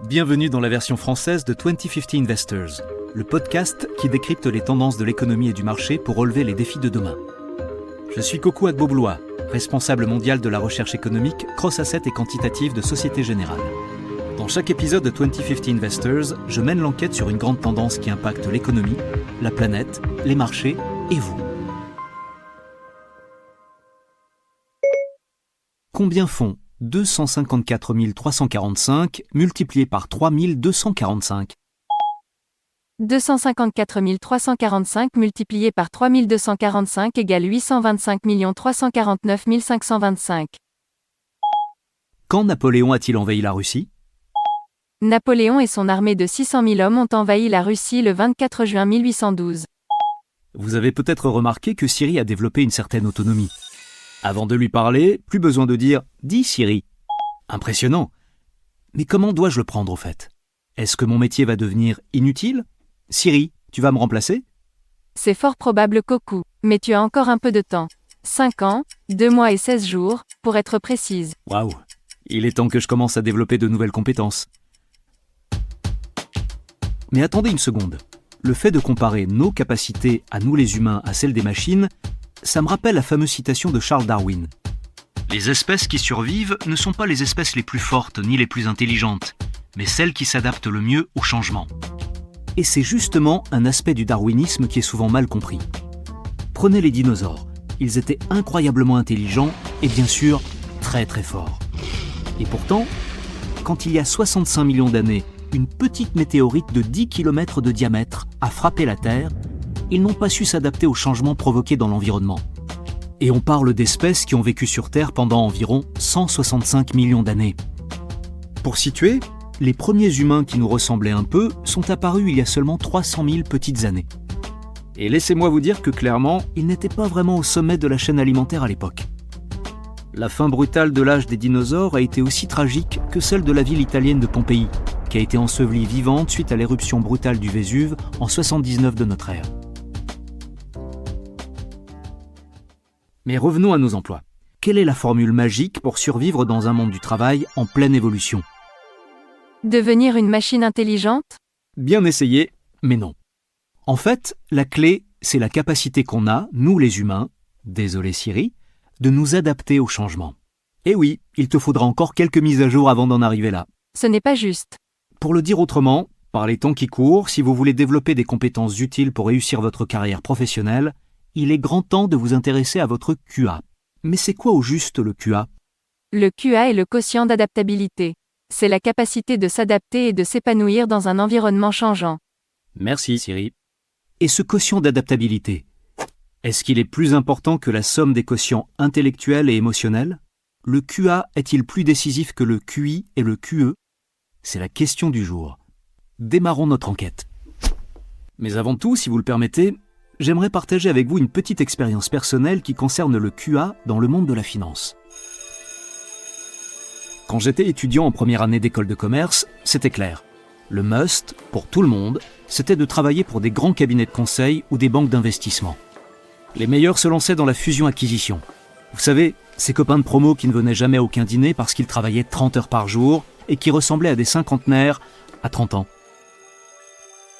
Bienvenue dans la version française de 2050 Investors, le podcast qui décrypte les tendances de l'économie et du marché pour relever les défis de demain. Je suis Coco Agboblois, responsable mondial de la recherche économique, cross-asset et quantitative de Société Générale. Dans chaque épisode de 2050 Investors, je mène l'enquête sur une grande tendance qui impacte l'économie, la planète, les marchés et vous. Combien font 254 345 multiplié par 3245? 254 345 multiplié par 3245 égale 825 349 525. Quand Napoléon a-t-il envahi la Russie? Napoléon et son armée de 600 000 hommes ont envahi la Russie le 24 juin 1812. Vous avez peut-être remarqué que Siri a développé une certaine autonomie. Avant de lui parler, plus besoin de dire « Dis Siri ». Impressionnant. Mais comment dois-je le prendre au fait? Est-ce que mon métier va devenir inutile? Siri, tu vas me remplacer? C'est fort probable, Coco, mais tu as encore un peu de temps. 5 ans, 2 mois et 16 jours, pour être précise. Waouh, il est temps que je commence à développer de nouvelles compétences. Mais attendez une seconde. Le fait de comparer nos capacités à nous les humains à celles des machines, ça me rappelle la fameuse citation de Charles Darwin. Les espèces qui survivent ne sont pas les espèces les plus fortes ni les plus intelligentes, mais celles qui s'adaptent le mieux au changement. Et c'est justement un aspect du darwinisme qui est souvent mal compris. Prenez les dinosaures. Ils étaient incroyablement intelligents et bien sûr très très forts. Et pourtant, quand il y a 65 millions d'années, une petite météorite de 10 km de diamètre a frappé la Terre, ils n'ont pas su s'adapter aux changements provoqués dans l'environnement. Et on parle d'espèces qui ont vécu sur Terre pendant environ 165 millions d'années. Pour situer, les premiers humains qui nous ressemblaient un peu sont apparus il y a seulement 300 000 petites années. Et laissez-moi vous dire que clairement, ils n'étaient pas vraiment au sommet de la chaîne alimentaire à l'époque. La fin brutale de l'âge des dinosaures a été aussi tragique que celle de la ville italienne de Pompéi, qui a été ensevelie vivante suite à l'éruption brutale du Vésuve en 79 de notre ère. Mais revenons à nos emplois. Quelle est la formule magique pour survivre dans un monde du travail en pleine évolution? Devenir une machine intelligente? Bien essayé, mais non. En fait, la clé, c'est la capacité qu'on a, nous les humains, désolé Siri, de nous adapter au changement. Et oui, il te faudra encore quelques mises à jour avant d'en arriver là. Ce n'est pas juste. Pour le dire autrement, par les temps qui courent, si vous voulez développer des compétences utiles pour réussir votre carrière professionnelle, il est grand temps de vous intéresser à votre QA. Mais c'est quoi au juste le QA? Le QA est le quotient d'adaptabilité. C'est la capacité de s'adapter et de s'épanouir dans un environnement changeant. Merci Siri. Et ce quotient d'adaptabilité, est-ce qu'il est plus important que la somme des quotients intellectuels et émotionnels? Le QA est-il plus décisif que le QI et le QE? C'est la question du jour. Démarrons notre enquête. Mais avant tout, si vous le permettez, j'aimerais partager avec vous une petite expérience personnelle qui concerne le QA dans le monde de la finance. Quand j'étais étudiant en première année d'école de commerce, c'était clair. Le must, pour tout le monde, c'était de travailler pour des grands cabinets de conseil ou des banques d'investissement. Les meilleurs se lançaient dans la fusion-acquisition. Vous savez, ces copains de promo qui ne venaient jamais à aucun dîner parce qu'ils travaillaient 30 heures par jour et qui ressemblaient à des cinquantenaires à 30 ans.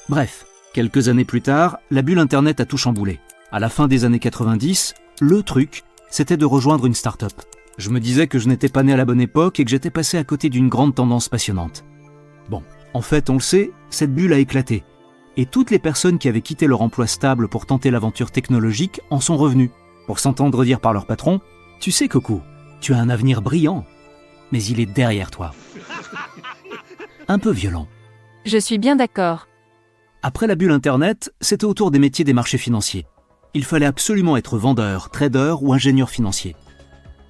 Bref, quelques années plus tard, la bulle Internet a tout chamboulé. À la fin des années 90, le truc, c'était de rejoindre une start-up. Je me disais que je n'étais pas né à la bonne époque et que j'étais passé à côté d'une grande tendance passionnante. Bon, en fait, on le sait, cette bulle a éclaté. Et toutes les personnes qui avaient quitté leur emploi stable pour tenter l'aventure technologique en sont revenues, pour s'entendre dire par leur patron « Tu sais Coco, tu as un avenir brillant, mais il est derrière toi. » Un peu violent. Je suis bien d'accord. Après la bulle Internet, c'était au tour des métiers des marchés financiers. Il fallait absolument être vendeur, trader ou ingénieur financier.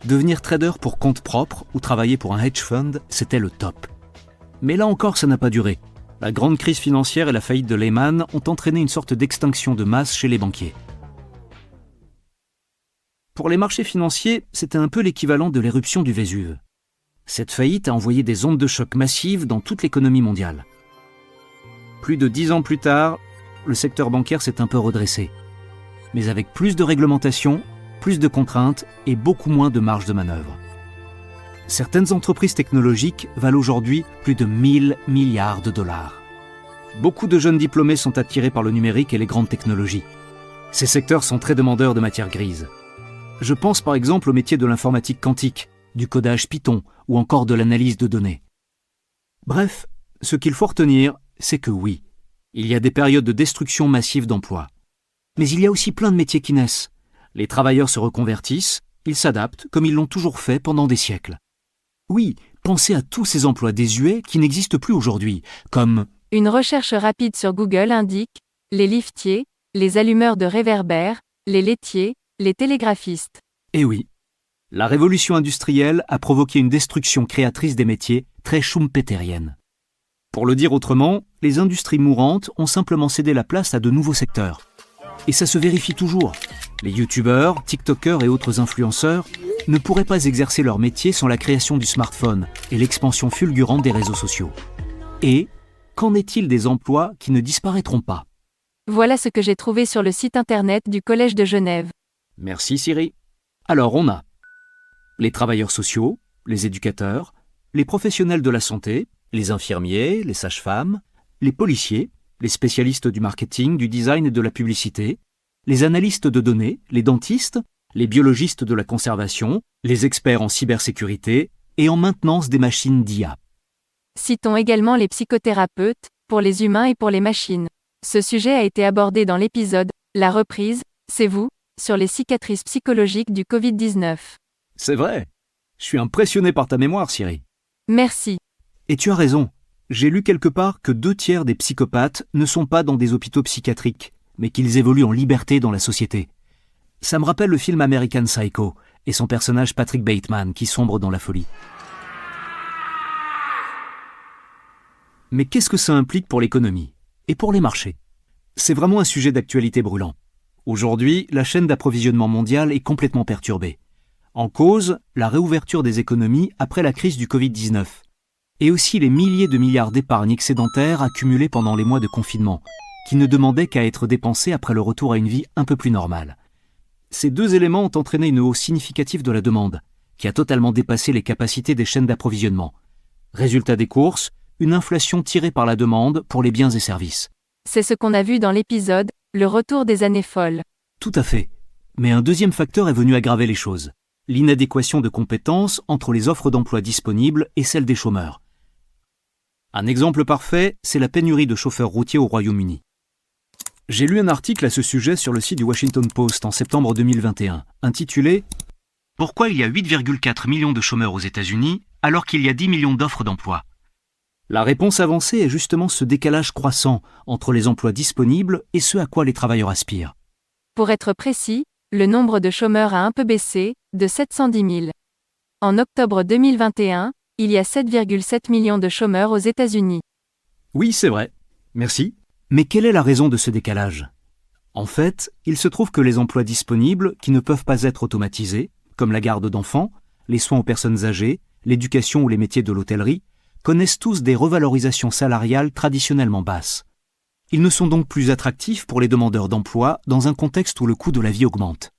Devenir trader pour compte propre ou travailler pour un hedge fund, c'était le top. Mais là encore, ça n'a pas duré. La grande crise financière et la faillite de Lehman ont entraîné une sorte d'extinction de masse chez les banquiers. Pour les marchés financiers, c'était un peu l'équivalent de l'éruption du Vésuve. Cette faillite a envoyé des ondes de choc massives dans toute l'économie mondiale. Plus de 10 ans plus tard, le secteur bancaire s'est un peu redressé. Mais avec plus de réglementation, plus de contraintes et beaucoup moins de marge de manœuvre. Certaines entreprises technologiques valent aujourd'hui plus de 1000 milliards de dollars. Beaucoup de jeunes diplômés sont attirés par le numérique et les grandes technologies. Ces secteurs sont très demandeurs de matières grises. Je pense par exemple au métier de l'informatique quantique, du codage Python ou encore de l'analyse de données. Bref, ce qu'il faut retenir, c'est que oui, il y a des périodes de destruction massive d'emplois. Mais il y a aussi plein de métiers qui naissent. Les travailleurs se reconvertissent, ils s'adaptent comme ils l'ont toujours fait pendant des siècles. Oui, pensez à tous ces emplois désuets qui n'existent plus aujourd'hui, comme... Une recherche rapide sur Google indique les liftiers, les allumeurs de réverbères, les laitiers, les télégraphistes. Eh oui, la révolution industrielle a provoqué une destruction créatrice des métiers très schumpeterienne. Pour le dire autrement, les industries mourantes ont simplement cédé la place à de nouveaux secteurs. Et ça se vérifie toujours. Les youtubeurs, tiktokers et autres influenceurs ne pourraient pas exercer leur métier sans la création du smartphone et l'expansion fulgurante des réseaux sociaux. Et qu'en est-il des emplois qui ne disparaîtront pas ? Voilà ce que j'ai trouvé sur le site internet du Collège de Genève. Merci Siri. Alors on a les travailleurs sociaux, les éducateurs, les professionnels de la santé, les infirmiers, les sages-femmes, les policiers, les spécialistes du marketing, du design et de la publicité, les analystes de données, les dentistes, les biologistes de la conservation, les experts en cybersécurité et en maintenance des machines d'IA. Citons également les psychothérapeutes, pour les humains et pour les machines. Ce sujet a été abordé dans l'épisode « La reprise, c'est vous ?» sur les cicatrices psychologiques du Covid-19. C'est vrai. Je suis impressionné par ta mémoire, Siri. Merci. Et tu as raison. J'ai lu quelque part que 2/3 des psychopathes ne sont pas dans des hôpitaux psychiatriques, mais qu'ils évoluent en liberté dans la société. Ça me rappelle le film American Psycho et son personnage Patrick Bateman qui sombre dans la folie. Mais qu'est-ce que ça implique pour l'économie et pour les marchés ? C'est vraiment un sujet d'actualité brûlant. Aujourd'hui, la chaîne d'approvisionnement mondiale est complètement perturbée. En cause, la réouverture des économies après la crise du Covid-19. Et aussi les milliers de milliards d'épargne excédentaires accumulés pendant les mois de confinement, qui ne demandaient qu'à être dépensés après le retour à une vie un peu plus normale. Ces deux éléments ont entraîné une hausse significative de la demande, qui a totalement dépassé les capacités des chaînes d'approvisionnement. Résultat des courses, une inflation tirée par la demande pour les biens et services. C'est ce qu'on a vu dans l'épisode « Le retour des années folles ». Tout à fait. Mais un deuxième facteur est venu aggraver les choses. L'inadéquation de compétences entre les offres d'emploi disponibles et celles des chômeurs. Un exemple parfait, c'est la pénurie de chauffeurs routiers au Royaume-Uni. J'ai lu un article à ce sujet sur le site du Washington Post en septembre 2021, intitulé « Pourquoi il y a 8,4 millions de chômeurs aux États-Unis alors qu'il y a 10 millions d'offres d'emploi ?» La réponse avancée est justement ce décalage croissant entre les emplois disponibles et ce à quoi les travailleurs aspirent. Pour être précis, le nombre de chômeurs a un peu baissé, de 710 000. En octobre 2021, il y a 7,7 millions de chômeurs aux États-Unis. Oui, c'est vrai. Merci. Mais quelle est la raison de ce décalage ? En fait, il se trouve que les emplois disponibles, qui ne peuvent pas être automatisés, comme la garde d'enfants, les soins aux personnes âgées, l'éducation ou les métiers de l'hôtellerie, connaissent tous des revalorisations salariales traditionnellement basses. Ils ne sont donc plus attractifs pour les demandeurs d'emploi dans un contexte où le coût de la vie augmente.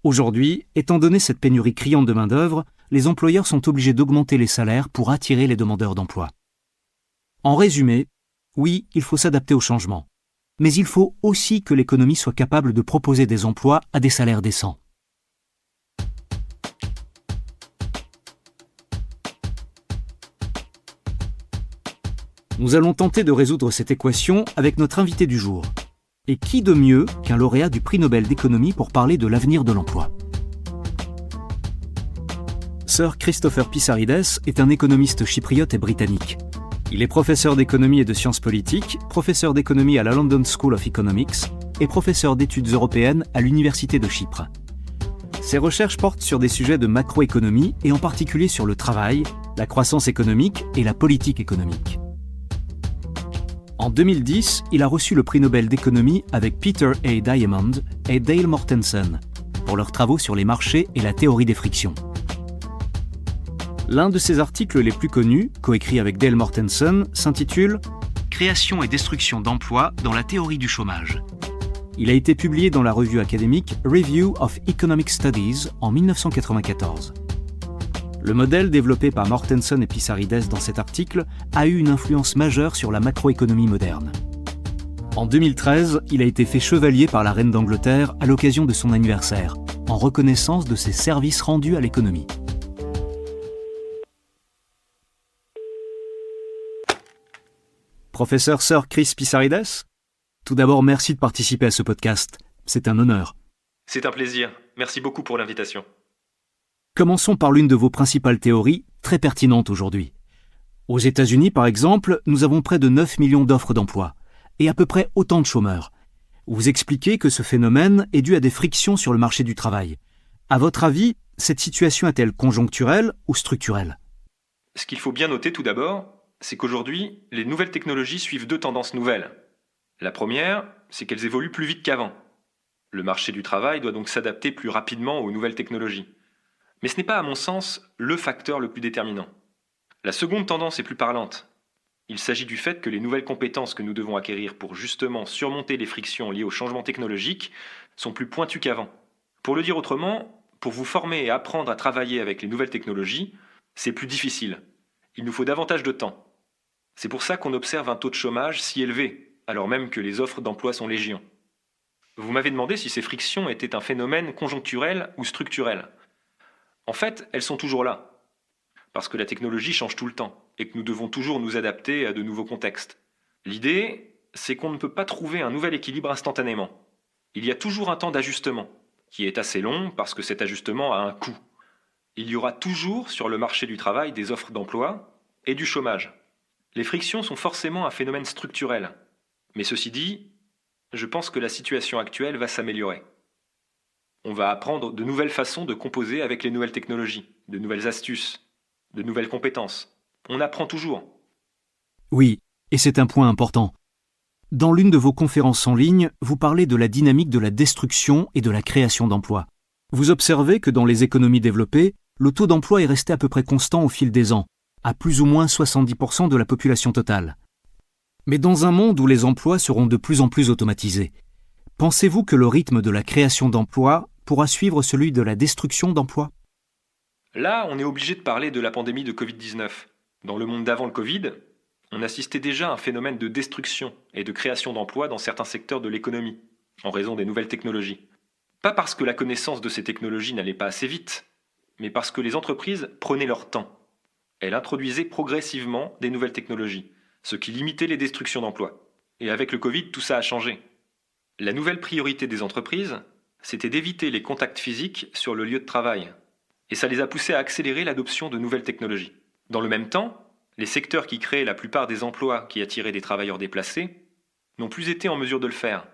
Aujourd'hui, étant donné cette pénurie criante de main-d'œuvre, les employeurs sont obligés d'augmenter les salaires pour attirer les demandeurs d'emploi. En résumé, oui, il faut s'adapter au changement. Mais il faut aussi que l'économie soit capable de proposer des emplois à des salaires décents. Nous allons tenter de résoudre cette équation avec notre invité du jour. Et qui de mieux qu'un lauréat du prix Nobel d'économie pour parler de l'avenir de l'emploi ? Sir Christopher Pissarides est un économiste chypriote et britannique. Il est professeur d'économie et de sciences politiques, professeur d'économie à la London School of Economics et professeur d'études européennes à l'Université de Chypre. Ses recherches portent sur des sujets de macroéconomie et en particulier sur le travail, la croissance économique et la politique économique. En 2010, il a reçu le prix Nobel d'économie avec Peter A. Diamond et Dale Mortensen pour leurs travaux sur les marchés et la théorie des frictions. L'un de ses articles les plus connus, coécrit avec Dale Mortensen, s'intitule « Création et destruction d'emplois dans la théorie du chômage ». Il a été publié dans la revue académique Review of Economic Studies en 1994. Le modèle développé par Mortenson et Pissarides dans cet article a eu une influence majeure sur la macroéconomie moderne. En 2013, il a été fait chevalier par la reine d'Angleterre à l'occasion de son anniversaire, en reconnaissance de ses services rendus à l'économie. Professeur Sir Chris Pissarides, tout d'abord merci de participer à ce podcast. C'est un honneur. C'est un plaisir. Merci beaucoup pour l'invitation. Commençons par l'une de vos principales théories, très pertinente aujourd'hui. Aux États-Unis, par exemple, nous avons près de 9 millions d'offres d'emploi et à peu près autant de chômeurs. Vous expliquez que ce phénomène est dû à des frictions sur le marché du travail. À votre avis, cette situation est-elle conjoncturelle ou structurelle ? Ce qu'il faut bien noter tout d'abord, c'est qu'aujourd'hui, les nouvelles technologies suivent deux tendances nouvelles. La première, c'est qu'elles évoluent plus vite qu'avant. Le marché du travail doit donc s'adapter plus rapidement aux nouvelles technologies. Mais ce n'est pas, à mon sens, le facteur le plus déterminant. La seconde tendance est plus parlante. Il s'agit du fait que les nouvelles compétences que nous devons acquérir pour justement surmonter les frictions liées au changement technologique sont plus pointues qu'avant. Pour le dire autrement, pour vous former et apprendre à travailler avec les nouvelles technologies, c'est plus difficile. Il nous faut davantage de temps. C'est pour ça qu'on observe un taux de chômage si élevé, alors même que les offres d'emploi sont légion. Vous m'avez demandé si ces frictions étaient un phénomène conjoncturel ou structurel. En fait, elles sont toujours là, parce que la technologie change tout le temps et que nous devons toujours nous adapter à de nouveaux contextes. L'idée, c'est qu'on ne peut pas trouver un nouvel équilibre instantanément. Il y a toujours un temps d'ajustement, qui est assez long parce que cet ajustement a un coût. Il y aura toujours sur le marché du travail des offres d'emploi et du chômage. Les frictions sont forcément un phénomène structurel. Mais ceci dit, je pense que la situation actuelle va s'améliorer. On va apprendre de nouvelles façons de composer avec les nouvelles technologies, de nouvelles astuces, de nouvelles compétences. On apprend toujours. Oui, et c'est un point important. Dans l'une de vos conférences en ligne, vous parlez de la dynamique de la destruction et de la création d'emplois. Vous observez que dans les économies développées, le taux d'emploi est resté à peu près constant au fil des ans, à plus ou moins 70% de la population totale. Mais dans un monde où les emplois seront de plus en plus automatisés, pensez-vous que le rythme de la création d'emplois pourra suivre celui de la destruction d'emplois ? Là, on est obligé de parler de la pandémie de Covid-19. Dans le monde d'avant le Covid, on assistait déjà à un phénomène de destruction et de création d'emplois dans certains secteurs de l'économie, en raison des nouvelles technologies. Pas parce que la connaissance de ces technologies n'allait pas assez vite, mais parce que les entreprises prenaient leur temps. Elles introduisaient progressivement des nouvelles technologies, ce qui limitait les destructions d'emplois. Et avec le Covid, tout ça a changé. La nouvelle priorité des entreprises, c'était d'éviter les contacts physiques sur le lieu de travail. Et ça les a poussés à accélérer l'adoption de nouvelles technologies. Dans le même temps, les secteurs qui créaient la plupart des emplois qui attiraient des travailleurs déplacés n'ont plus été en mesure de le faire,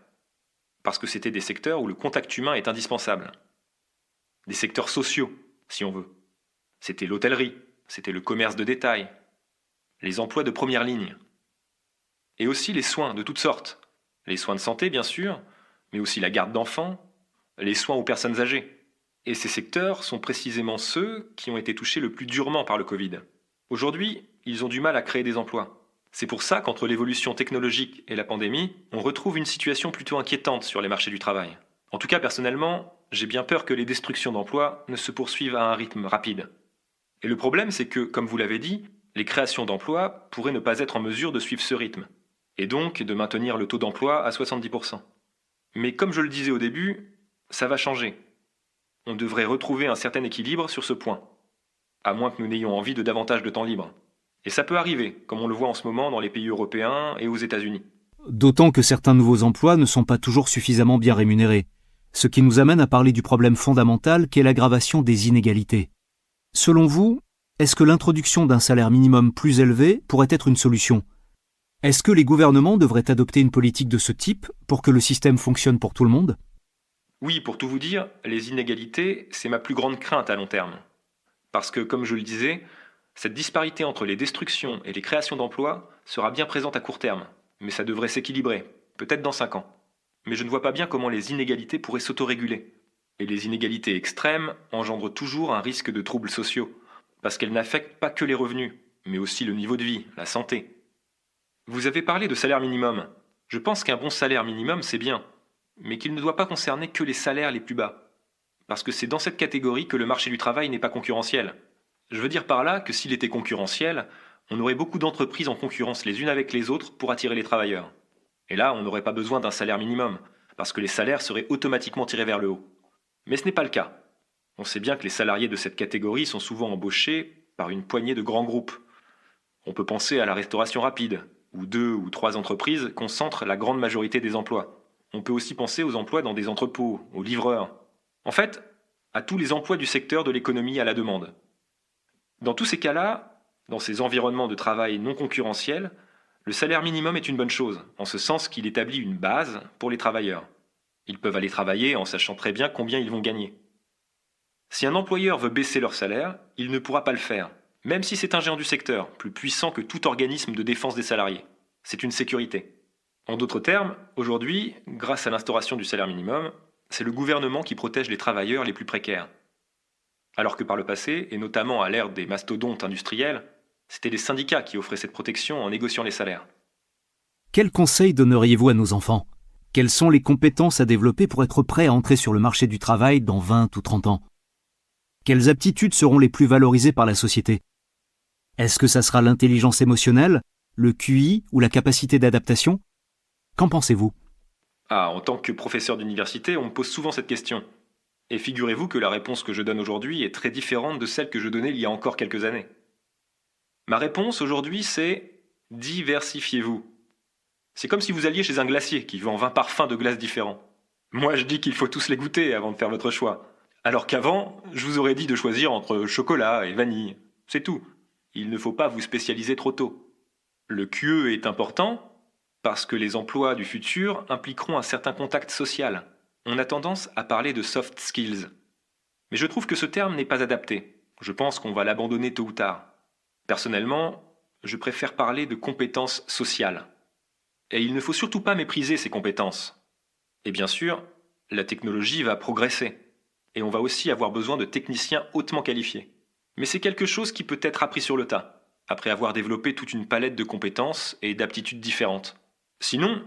parce que c'était des secteurs où le contact humain est indispensable. Des secteurs sociaux, si on veut. C'était l'hôtellerie, c'était le commerce de détail, les emplois de première ligne. Et aussi les soins de toutes sortes. Les soins de santé, bien sûr, mais aussi la garde d'enfants, les soins aux personnes âgées. Et ces secteurs sont précisément ceux qui ont été touchés le plus durement par le Covid. Aujourd'hui, ils ont du mal à créer des emplois. C'est pour ça qu'entre l'évolution technologique et la pandémie, on retrouve une situation plutôt inquiétante sur les marchés du travail. En tout cas, personnellement, j'ai bien peur que les destructions d'emplois ne se poursuivent à un rythme rapide. Et le problème, c'est que, comme vous l'avez dit, les créations d'emplois pourraient ne pas être en mesure de suivre ce rythme, et donc de maintenir le taux d'emploi à 70%. Mais comme je le disais au début, ça va changer. On devrait retrouver un certain équilibre sur ce point, à moins que nous n'ayons envie de davantage de temps libre. Et ça peut arriver, comme on le voit en ce moment dans les pays européens et aux États-Unis. D'autant que certains nouveaux emplois ne sont pas toujours suffisamment bien rémunérés, ce qui nous amène à parler du problème fondamental qu'est l'aggravation des inégalités. Selon vous, est-ce que l'introduction d'un salaire minimum plus élevé pourrait être une solution ? Est-ce que les gouvernements devraient adopter une politique de ce type pour que le système fonctionne pour tout le monde ? Oui, pour tout vous dire, les inégalités, c'est ma plus grande crainte à long terme. Parce que, comme je le disais, cette disparité entre les destructions et les créations d'emplois sera bien présente à court terme, mais ça devrait s'équilibrer, peut-être dans 5 ans. Mais je ne vois pas bien comment les inégalités pourraient s'autoréguler. Et les inégalités extrêmes engendrent toujours un risque de troubles sociaux, parce qu'elles n'affectent pas que les revenus, mais aussi le niveau de vie, la santé. Vous avez parlé de salaire minimum. Je pense qu'un bon salaire minimum, c'est bien, mais qu'il ne doit pas concerner que les salaires les plus bas. Parce que c'est dans cette catégorie que le marché du travail n'est pas concurrentiel. Je veux dire par là que s'il était concurrentiel, on aurait beaucoup d'entreprises en concurrence les unes avec les autres pour attirer les travailleurs. Et là, on n'aurait pas besoin d'un salaire minimum, parce que les salaires seraient automatiquement tirés vers le haut. Mais ce n'est pas le cas. On sait bien que les salariés de cette catégorie sont souvent embauchés par une poignée de grands groupes. On peut penser à la restauration rapide, où 2 ou 3 entreprises concentrent la grande majorité des emplois. On peut aussi penser aux emplois dans des entrepôts, aux livreurs. En fait, à tous les emplois du secteur de l'économie à la demande. Dans tous ces cas-là, dans ces environnements de travail non concurrentiels, le salaire minimum est une bonne chose, en ce sens qu'il établit une base pour les travailleurs. Ils peuvent aller travailler en sachant très bien combien ils vont gagner. Si un employeur veut baisser leur salaire, il ne pourra pas le faire, même si c'est un géant du secteur, plus puissant que tout organisme de défense des salariés. C'est une sécurité. En d'autres termes, aujourd'hui, grâce à l'instauration du salaire minimum, c'est le gouvernement qui protège les travailleurs les plus précaires. Alors que par le passé, et notamment à l'ère des mastodontes industriels, c'était les syndicats qui offraient cette protection en négociant les salaires. Quels conseils donneriez-vous à nos enfants ? Quelles sont les compétences à développer pour être prêts à entrer sur le marché du travail dans 20 ou 30 ans ? Quelles aptitudes seront les plus valorisées par la société ? Est-ce que ça sera l'intelligence émotionnelle, le QI ou la capacité d'adaptation ? Qu'en pensez-vous ? En tant que professeur d'université, on me pose souvent cette question. Et figurez-vous que la réponse que je donne aujourd'hui est très différente de celle que je donnais il y a encore quelques années. Ma réponse aujourd'hui, c'est « diversifiez-vous ». C'est comme si vous alliez chez un glacier qui vend 20 parfums de glace différents. Moi, je dis qu'il faut tous les goûter avant de faire votre choix. Alors qu'avant, je vous aurais dit de choisir entre chocolat et vanille. C'est tout. Il ne faut pas vous spécialiser trop tôt. Le QE est important parce que les emplois du futur impliqueront un certain contact social. On a tendance à parler de soft skills. Mais je trouve que ce terme n'est pas adapté. Je pense qu'on va l'abandonner tôt ou tard. Personnellement, je préfère parler de compétences sociales. Et il ne faut surtout pas mépriser ces compétences. Et bien sûr, la technologie va progresser. Et on va aussi avoir besoin de techniciens hautement qualifiés. Mais c'est quelque chose qui peut être appris sur le tas, après avoir développé toute une palette de compétences et d'aptitudes différentes. Sinon,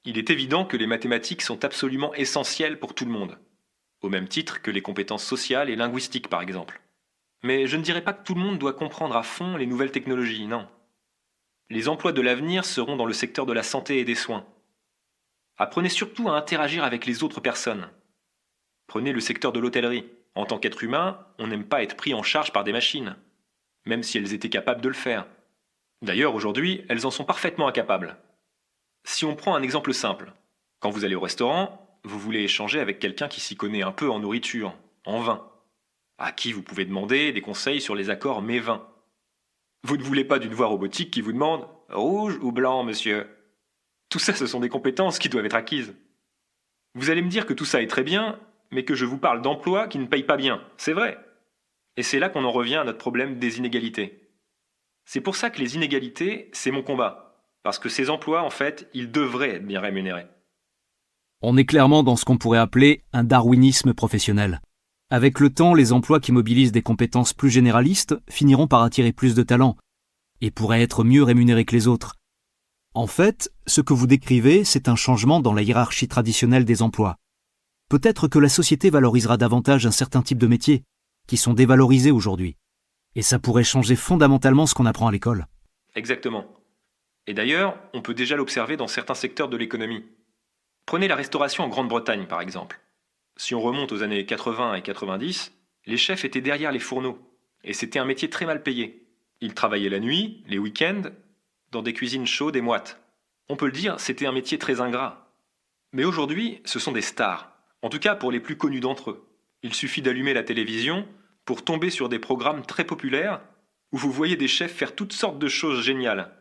il est évident que les mathématiques sont absolument essentielles pour tout le monde, au même titre que les compétences sociales et linguistiques par exemple. Mais je ne dirais pas que tout le monde doit comprendre à fond les nouvelles technologies, non. Les emplois de l'avenir seront dans le secteur de la santé et des soins. Apprenez surtout à interagir avec les autres personnes. Prenez le secteur de l'hôtellerie. En tant qu'être humain, on n'aime pas être pris en charge par des machines, même si elles étaient capables de le faire. D'ailleurs, aujourd'hui, elles en sont parfaitement incapables. Si on prend un exemple simple, quand vous allez au restaurant, vous voulez échanger avec quelqu'un qui s'y connaît un peu en nourriture, en vin, à qui vous pouvez demander des conseils sur les accords mets-vins. Vous ne voulez pas d'une voix robotique qui vous demande « rouge ou blanc, monsieur ?» Tout ça, ce sont des compétences qui doivent être acquises. Vous allez me dire que tout ça est très bien, mais que je vous parle d'emplois qui ne payent pas bien. C'est vrai. Et c'est là qu'on en revient à notre problème des inégalités. C'est pour ça que les inégalités, c'est mon combat. Parce que ces emplois, en fait, ils devraient être bien rémunérés. On est clairement dans ce qu'on pourrait appeler un darwinisme professionnel. Avec le temps, les emplois qui mobilisent des compétences plus généralistes finiront par attirer plus de talents et pourraient être mieux rémunérés que les autres. En fait, ce que vous décrivez, c'est un changement dans la hiérarchie traditionnelle des emplois. Peut-être que la société valorisera davantage un certain type de métiers qui sont dévalorisés aujourd'hui. Et ça pourrait changer fondamentalement ce qu'on apprend à l'école. Exactement. Et d'ailleurs, on peut déjà l'observer dans certains secteurs de l'économie. Prenez la restauration en Grande-Bretagne, par exemple. Si on remonte aux années 80 et 90, les chefs étaient derrière les fourneaux. Et c'était un métier très mal payé. Ils travaillaient la nuit, les week-ends, dans des cuisines chaudes et moites. On peut le dire, c'était un métier très ingrat. Mais aujourd'hui, ce sont des stars. En tout cas pour les plus connus d'entre eux. Il suffit d'allumer la télévision pour tomber sur des programmes très populaires où vous voyez des chefs faire toutes sortes de choses géniales.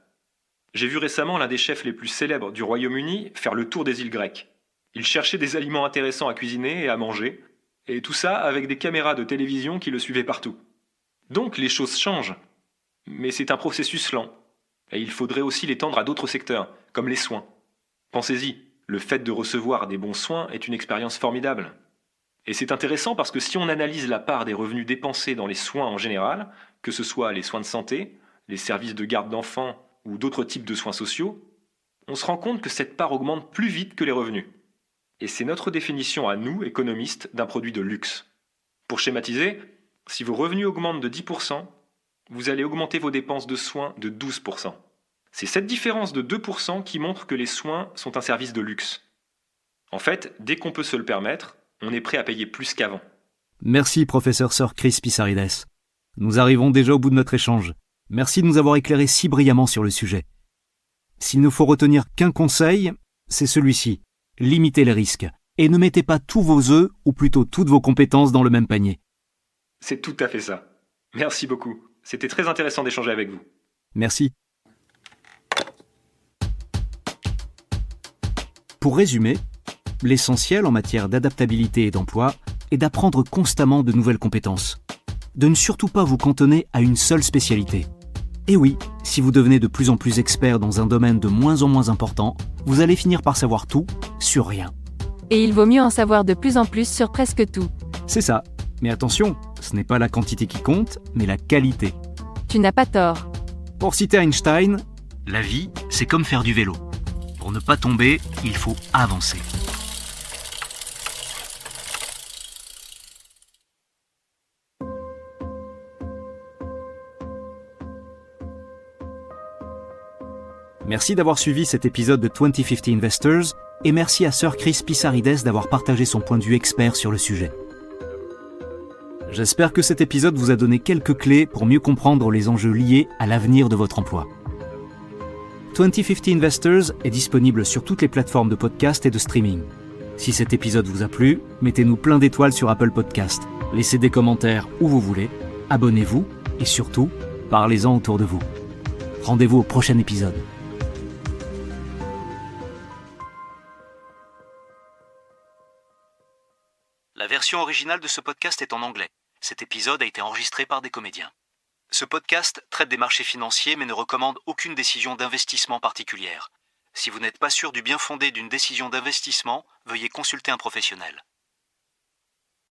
J'ai vu récemment l'un des chefs les plus célèbres du Royaume-Uni faire le tour des îles grecques. Il cherchait des aliments intéressants à cuisiner et à manger, et tout ça avec des caméras de télévision qui le suivaient partout. Donc les choses changent, mais c'est un processus lent, et il faudrait aussi l'étendre à d'autres secteurs, comme les soins. Pensez-y, le fait de recevoir des bons soins est une expérience formidable. Et c'est intéressant parce que si on analyse la part des revenus dépensés dans les soins en général, que ce soit les soins de santé, les services de garde d'enfants ou d'autres types de soins sociaux, on se rend compte que cette part augmente plus vite que les revenus. Et c'est notre définition à nous, économistes, d'un produit de luxe. Pour schématiser, si vos revenus augmentent de 10%, vous allez augmenter vos dépenses de soins de 12%. C'est cette différence de 2% qui montre que les soins sont un service de luxe. En fait, dès qu'on peut se le permettre, on est prêt à payer plus qu'avant. Merci, professeur Sir Chris Pissarides. Nous arrivons déjà au bout de notre échange. Merci de nous avoir éclairé si brillamment sur le sujet. S'il ne faut retenir qu'un conseil, c'est celui-ci. Limitez les risques. Et ne mettez pas tous vos œufs, ou plutôt toutes vos compétences dans le même panier. C'est tout à fait ça. Merci beaucoup. C'était très intéressant d'échanger avec vous. Merci. Pour résumer, l'essentiel en matière d'adaptabilité et d'emploi est d'apprendre constamment de nouvelles compétences. De ne surtout pas vous cantonner à une seule spécialité. Et oui, si vous devenez de plus en plus expert dans un domaine de moins en moins important, vous allez finir par savoir tout sur rien. Et il vaut mieux en savoir de plus en plus sur presque tout. C'est ça. Mais attention, ce n'est pas la quantité qui compte, mais la qualité. Tu n'as pas tort. Pour citer Einstein, la vie, c'est comme faire du vélo. Pour ne pas tomber, il faut avancer. Merci d'avoir suivi cet épisode de 2050 Investors et merci à Sir Chris Pissarides d'avoir partagé son point de vue expert sur le sujet. J'espère que cet épisode vous a donné quelques clés pour mieux comprendre les enjeux liés à l'avenir de votre emploi. 2050 Investors est disponible sur toutes les plateformes de podcast et de streaming. Si cet épisode vous a plu, mettez-nous plein d'étoiles sur Apple Podcast, laissez des commentaires où vous voulez, abonnez-vous et surtout, parlez-en autour de vous. Rendez-vous au prochain épisode. La version originale de ce podcast est en anglais. Cet épisode a été enregistré par des comédiens. Ce podcast traite des marchés financiers mais ne recommande aucune décision d'investissement particulière. Si vous n'êtes pas sûr du bien fondé d'une décision d'investissement, veuillez consulter un professionnel.